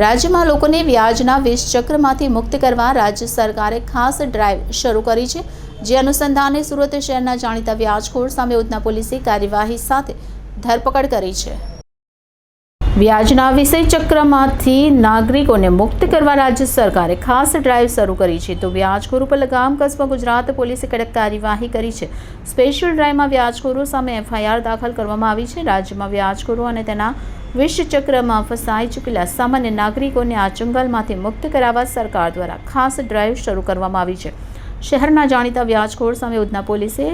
રાજ્યમાં લોકોને વ્યાજના વિષ ચક્રમાંથી મુક્ત કરવા રાજ્ય સરકારે ખાસ ડ્રાઈવ શરૂ કરી છે, જે અનુસંધાને સુરત શહેરના જાણીતા વ્યાજખોર સામે ઉધના પોલીસે કાર્યવાહી સાથે ધરપકડ કરી છે। વ્યાજના વિષય ચક્રમાંથી નાગરિકોને મુક્ત કરવા રાજ્ય સરકારે ખાસ ડ્રાઈવ શરૂ કરી છે, તો વ્યાજખોર ઉપર લગામ કસવા ગુજરાત પોલીસે કડક કાર્યવાહી કરી છે। સ્પેશિયલ ડ્રાઈવમાં વ્યાજખોરો સામે એફઆઈઆર દાખલ કરવામાં આવી છે। રાજ્યમાં વ્યાજખોરો અને તેના વિષ ચક્રમાં ફસાઈ ચૂકેલા સામાન્ય નાગરિકોને આ ચંગાલમાંથી મુક્ત કરાવવા સરકાર દ્વારા ખાસ ડ્રાઈવ શરૂ કરવામાં આવી છે। શહેરના જાણીતા વ્યાજખોર સામે ઉધના પોલીસે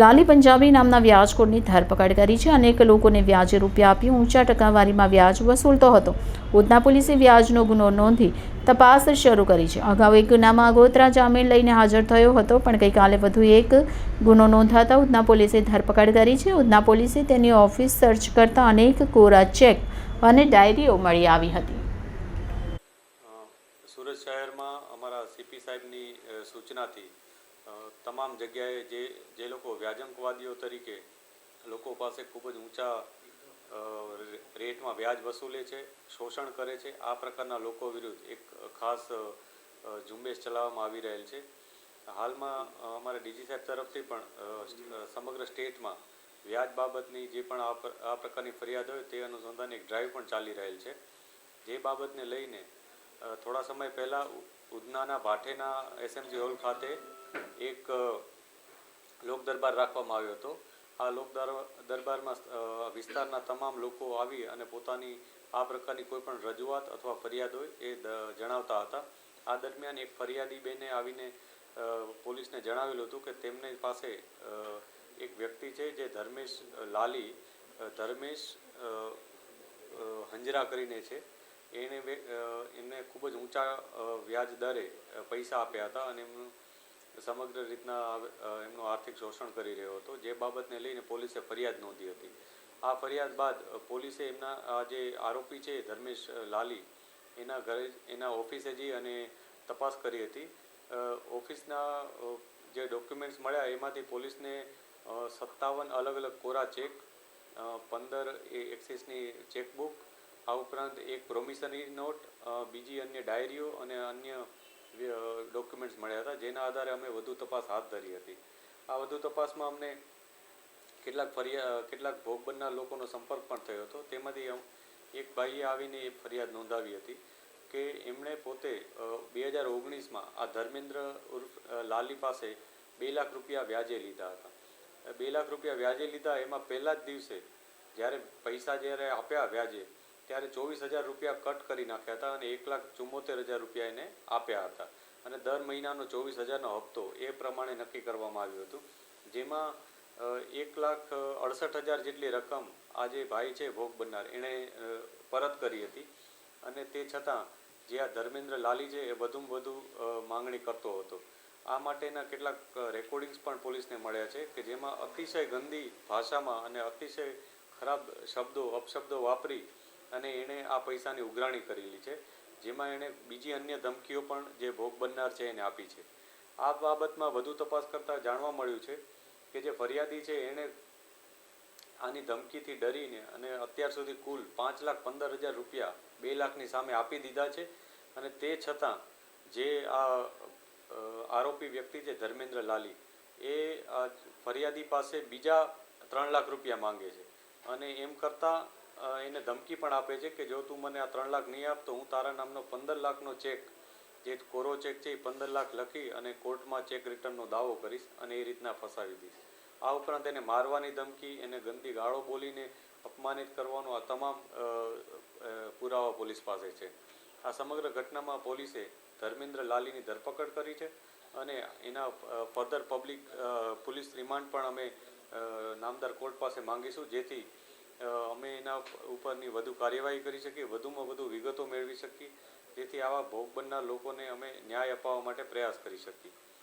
લાલી પંજાબી નામના વ્યાજખોરની ધરપકડ કરી છે। અનેક લોકોને વ્યાજે રૂપિયા આપી ઊંચા ટકાવારીમાં વ્યાજ વસૂલતો હતો। ઉધના પોલીસે વ્યાજનો ગુનો નોંધી તપાસ શરૂ કરી છે। અગાઉ એક ગુનામાં આગોતરા જામીન લઈને હાજર થયો હતો, પણ ગઈકાલે વધુ એક ગુનો નોંધાતા ઉધના પોલીસે ધરપકડ કરી છે। ઉધના પોલીસે તેની ઓફિસ સર્ચ કરતા અનેક કોરા ચેક અને ડાયરીઓ મળી આવી હતી। સુરત શહેરમાં અમારા સીપી સાહેબની સૂચનાથી તમામ જગ્યાએ જે લોકો વ્યાજંકવાદીઓ તરીકે લોકો પાસે ખૂબ જ ઊંચા રેટમાં વ્યાજ વસૂલે છે, શોષણ કરે છે, આ પ્રકારના લોકો વિરુદ્ધ એક ખાસ ઝુંબેશ ચલાવવામાં આવી રહેલ છે। હાલમાં અમારા ડીજી સાહેબ તરફથી પણ સમગ્ર સ્ટેટમાં વ્યાજ બાબતની જે પણ આ પ્રકારની ફરિયાદ હોય તે અનુસંધાને એક ડ્રાઈવ પણ ચાલી રહેલ છે। જે બાબતને લઈને થોડા સમય પહેલાં ઉધનાના ભાઠેના એસએમસી હોલ ખાતે એક લોક દરબાર રાખવામાં આવ્યો હતો। આ લોક દરબારમાં વિસ્તારના તમામ લોકો આવી અને પોતાની આ પ્રકારની કોઈ પણ રજૂઆત અથવા ફરિયાદ હોય એ જણાવતા હતા। આ દરમિયાન એક ફરિયાદી બેને આવીને પોલીસને જણાવેલું હતું કે તેમની પાસે એક વ્યક્તિ છે જે ધર્મેશ હંજરા કરીને છે, એમને ખૂબ જ ઊંચા વ્યાજ દરે પૈસા આપ્યા હતા અને એમનું સમગ્ર રીતના એમનું આર્થિક શોષણ કરી રહ્યો હતો। જે બાબતને લઈને પોલીસે ફરિયાદ નોંધી હતી। આ ફરિયાદ બાદ પોલીસે એમના આ જે આરોપી છે ધર્મેશ લાલી એના ઘરે એના ઓફિસે જઈ અને તપાસ કરી હતી। ઓફિસના જે ડોક્યુમેન્ટ્સ મળ્યા એમાંથી પોલીસને 57 અલગ અલગ કોરા ચેક, 15 એક્સિસની ચેકબુક, આ ઉપરાંત એક પ્રોમિસનરી નોટ, બીજી અન્ય ડાયરીઓ અને અન્ય ડોક્યુમેન્ટ્સ મળ્યા હતા, જેના આધારે અમે વધુ તપાસ હાથ ધરી હતી। આ વધુ તપાસમાં અમને કેટલાક ભોગ બનનાર લોકોનો સંપર્ક પણ થયો હતો। તેમાંથી એક ભાઈએ આવીને એ ફરિયાદ નોંધાવી હતી કે એમણે પોતે 2019માં આ ધર્મેન્દ્ર ઉર્ફ લાલી પાસે 2 લાખ રૂપિયા વ્યાજે લીધા હતા। 2 લાખ રૂપિયા વ્યાજે લીધા, એમાં પહેલા જ દિવસે જ્યારે આપ્યા વ્યાજે ત્યારે 24,000 રૂપિયા કટ કરી નાખ્યા હતા અને 1,74,000 રૂપિયા એને આપ્યા હતા અને દર મહિનાનો 24,000નો હપ્તો એ પ્રમાણે નક્કી કરવામાં આવ્યું હતું, જેમાં 1,68,000 જેટલી રકમ આ જે ભાઈ છે ભોગ બનનાર એણે પરત કરી હતી અને તે છતાં જે આ ધર્મેન્દ્ર લાલી છે એ વધુમાં વધુ માંગણી કરતો હતો। આ માટેના કેટલાક રેકોર્ડિંગ્સ પણ પોલીસને મળ્યા છે કે જેમાં અતિશય ગંદી ભાષામાં અને અતિશય ખરાબ અપશબ્દો વાપરી અને એણે આ પૈસાની ઉઘરાણી કરેલી છે, જેમાં એણે બીજી અન્ય ધમકીઓ પણ જે ભોગ બનનાર છે એને આપી છે। આ બાબતમાં વધુ તપાસ કરતાં જાણવા મળ્યું છે કે જે ફરિયાદી છે એણે આની ધમકીથી ડરીને અને અત્યાર સુધી કુલ 5,15,000 રૂપિયા 2 લાખની સામે આપી દીધા છે અને તે છતાં જે આ આરોપી વ્યક્તિ છે ધર્મેન્દ્ર લાલી એ ફરિયાદી પાસે બીજા 3 લાખ રૂપિયા માંગે છે અને એમ કરતાં એને ધમકી પણ આપે છે કે જો તું મને આ 3 લાખ નહીં આપ તો હું તારા નામનો 15 લાખનો ચેક, જે કોરો ચેક છે એ 15 લાખ લખી અને કોર્ટમાં ચેક રિટર્નનો દાવો કરીશ અને એ રીતના ફસાવી દઈશ। આ ઉપરાંત એને મારવાની ધમકી, એને ગંદી ગાળો બોલીને અપમાનિત કરવાનો આ તમામ પુરાવા પોલીસ પાસે છે। આ સમગ્ર ઘટનામાં પોલીસે ધર્મેન્દ્ર લાલીની ધરપકડ કરી છે અને એના ફર્ધર પોલીસ રિમાન્ડ પણ અમે નામદાર કોર્ટ પાસે માંગીશું, જેથી અમે એના ઉપરની વધુ કાર્યવાહી કરી શકીએ, વધુમાં વધુ વિગતો મેળવી શકીએ, જેથી આવા ભોગ બનનાર લોકોને અમે ન્યાય અપાવવા માટે પ્રયાસ કરી શકીએ।